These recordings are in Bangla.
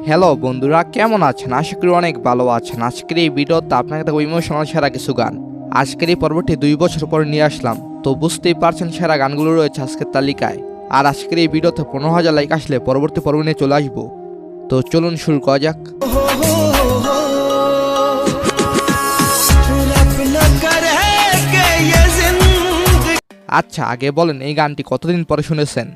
হ্যালো বন্ধুরা, কেমন আছেন? আশা করি অনেক ভালো আছেন। আজকের এই ভিডিওতে আপনাকে দেখো ইমোশনাল সেরা কিছু গান। আজকের এই পর্বটি 2 বছর পর নিয়ে আসলাম, তো বুঝতেই পারছেন সেরা গানগুলো রয়েছে আজকের তালিকায়। আর আজকের এই ভিডিওতে 15,000 লাইক আসলে পরবর্তী পর্ব নিয়ে চলে আসবো। তো চলুন শুরু করা যাক। আচ্ছা, আগে বলেন এই গানটি কতদিন পরে শুনেছেন?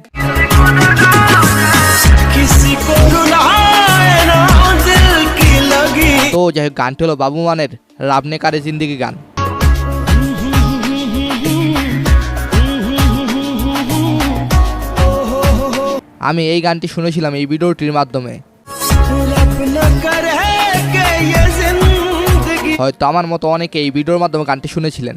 তো যাই হোক, গানটি হলো বাবু মানের রাবনে কারে জিন্দিগি গান। আমি এই গানটি শুনেছিলাম এই ভিডিওটির মাধ্যমে। হয়তো আমার মতো অনেকে এই ভিডিওর মাধ্যমে গানটি শুনেছিলেন।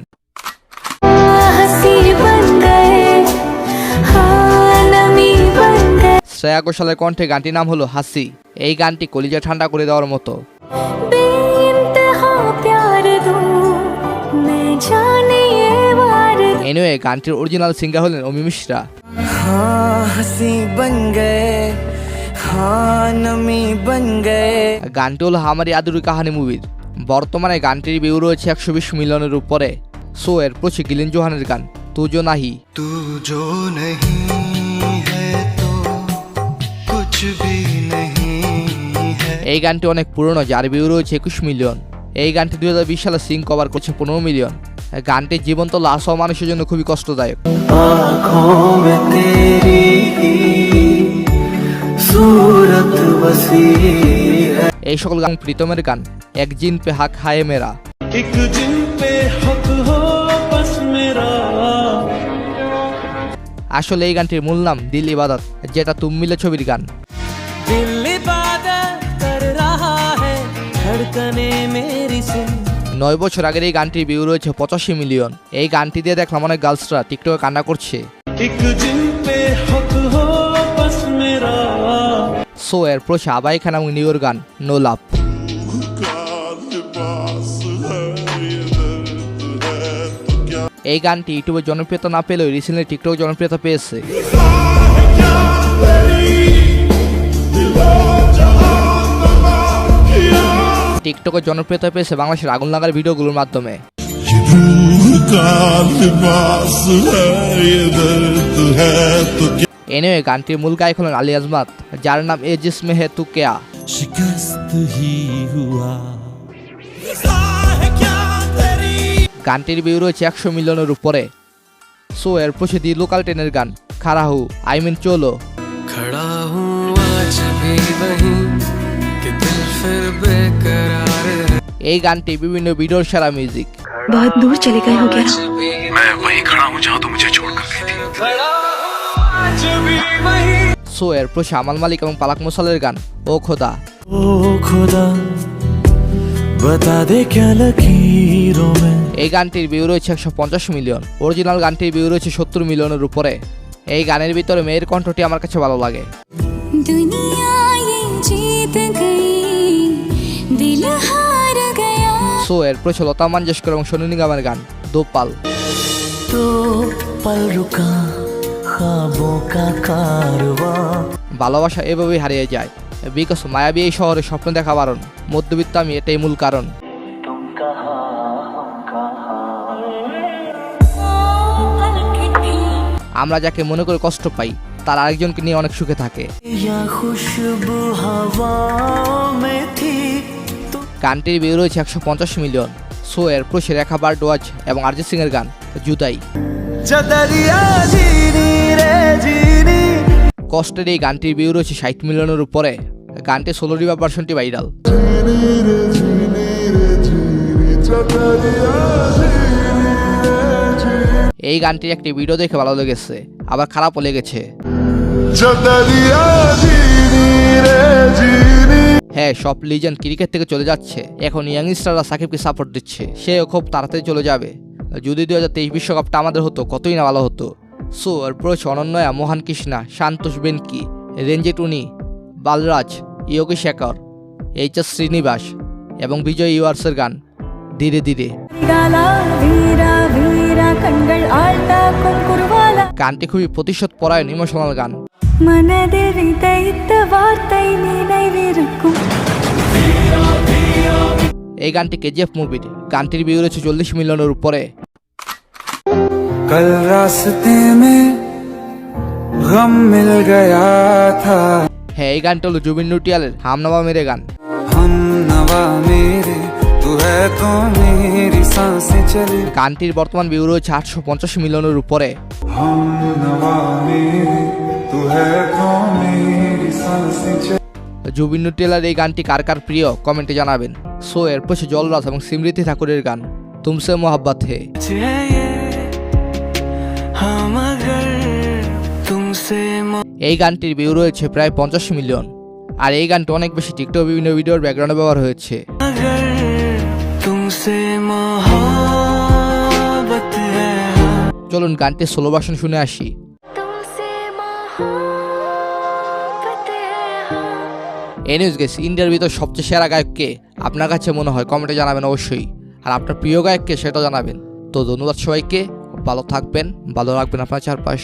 শ্রেয়া ঘোষালের কণ্ঠে গানটির নাম হলো হাসি। এই গানটি কলিজা ঠান্ডা করে দেওয়ার মতো। এনিওয়ে, গানটির অরিজিনাল সিঙ্গার হলেন অমি মিশ্রা। গানটি হলো হামারি আদুরি কাহানি মুভির। বর্তমানে গানটির ভিউ রয়েছে 120 মিলিয়নের উপরে। সো এর পরে গিলিন জোহানের গান তুজো নাহি। এই গানটি অনেক পুরনো, যার ভিউ রয়েছে 21 মিলিয়ন। এই গানটি 2020 সালে সিং কভার করছে 15 মিলিয়ন। গানটি জীবন্ত লাশ হওয়া মানুষের জন্য খুবই কষ্টদায়ক। এই সকল গান প্রীতমের গান। এক জিন পে হক হায় মেরা। আসলে এই গানটির মূল নাম দিল ইবাদত, যেটা তুম মিলে ছবির গান। 9 বছর আগের এই গানটির ভিউ রয়েছে 85 মিলিয়ন। এই গানটি দিয়ে দেখলাম অনেক গার্লসরা টিকটকে কান্না করছে। সো এর পরে আবাই খান এবং নিউর গান নো লাভ। এই গানটি ইউটিউবে জনপ্রিয়তা না পেলেও রিসেন্টলি টিকটক জনপ্রিয়তা পেয়েছে। টিকটকে জনপ্রিয়তা পেয়েছে বাংলাদেশের আগুন লাগার ভিডিওগুলোর মাধ্যমে। এনিওয়ে, গানটির মূল গায়ক হলেন আলী আজমাত, যার নাম এ জিসমে হে তু কেয়া। গানটির ভিউ রয়েছে 100 মিলিয়নের উপরে। সো এর পরে দি লোকাল ট্রেনের গান খাড়া হু আই মিন চলো। এই গানটি বিভিন্ন ভিডিওর সেরা মিউজিক। बहुत दूर चले गए हो क्या? मैं वहीं खड़ा हूँ जहाँ तुम मुझे छोड़कर गई थी। সো এর পরে আমাল মালিক এবং পালাক মোসালের গান ও খোদা। এই গানটির ভিউ রয়েছে 150 মিলিয়ন। অরিজিনাল গানটির ভিউ রয়েছে 70 মিলিয়নের উপরে। এই গানের ভিতরে মেয়ের কণ্ঠটি আমার কাছে ভালো লাগে। সো এর পরে লতা মঙ্গেশকর এবং সোনু নিগমের গান দো পাল। ভালোবাসা এভাবেই হারিয়ে যায়, বিকজ মায়াবী এই শহরে স্বপ্ন দেখা বারণ। মধ্যবিত্ত আমি, এটাই মূল কারণ। আমরা যাকে মনে করে কষ্ট পাই, তার আরেকজনকে নিয়ে অনেক সুখে থাকে। গানটির ভিউ রয়েছে 150 মিলিয়ন। সো এর পরে রেখা বারডোয়াজ এবং অরিজিৎ সিং এর গান জুদাই। কষ্টের এই গানটির ভিউ রয়েছে 60 মিলিয়নের উপরে। গানটি সোলো রিভার্ব ভার্সনটি ভাইরাল। এই গানটির একটি ভিডিও দেখে ভালো লেগেছে, আবার খারাপও লেগেছে। হ্যাঁ, সব লিজেন্ড ক্রিকেট থেকে চলে যাচ্ছে। এখন ইয়াংস্টাররা সাকিবকে সাপোর্ট দিচ্ছে। সেও খুব তাড়াতাড়ি চলে যাবে। যদি 2023 বিশ্বকাপটা আমাদের হতো, কতই না ভালো হতো। সো এরপর অনন্যয়া, মোহন কৃষ্ণা, সন্তোষ বেনকি, রঞ্জিত উনি, বালরাজ, ইয়োগী শেখর, এইচ.এস. শ্রীনিবাস এবং বিজয় ইউয়ার্সের গান ধীরে ধীরে। গানটি খুবই প্রতিশোধ পরায়ণ ইমোশনাল গান। മനദേവി ദൈത്ത വാർത്തൈ നീനൈ വിരുക്കും এই গানটি কেজিএফ মুভির। গানটির ভিউ রয়েছে 40 মিলিয়নের উপরে। कल रास्ते में गम मिल गया था হ্যাঁ, এই গানটা হলো জুবিন নটিয়ালের হামনামা মেরে গান। हम नवा मेरे तू है तो मेरी सांसें चले গানটির বর্তমান ভিউ রয়েছে 850 মিলিয়নের উপরে। हम नवा मेरे तू है तो मेरी सांसें चले জুবিন নটিয়ালের এই গানটি কার কার প্রিয় কমেন্টে জানাবেন। সো এরপর সে জলরাজ এবং স্মৃতি ঠাকুরের গান তুমসে মোহাব্বত হে। এই গানটির ভিউ রয়েছে প্রায় 50 মিলিয়ন। আর এই গানটি অনেক বেশি টিকটক বিভিন্ন ভিডিওর ব্যাকগ্রাউন্ডে ব্যবহার হয়েছে। চলুন গানটির সোলো ভার্সন শুনে আসি। এনিউজ গেস, ইন্ডিয়ার ভিতর সবচেয়ে সেরা গায়ককে আপনার কাছে মনে হয় কমেন্টে জানাবেন অবশ্যই। আর আপনার প্রিয় গায়ককে সেটা জানাবেন। তো ধন্যবাদ সবাইকে, ভালো থাকবেন, ভালো রাখবেন আপনার চারপাশ।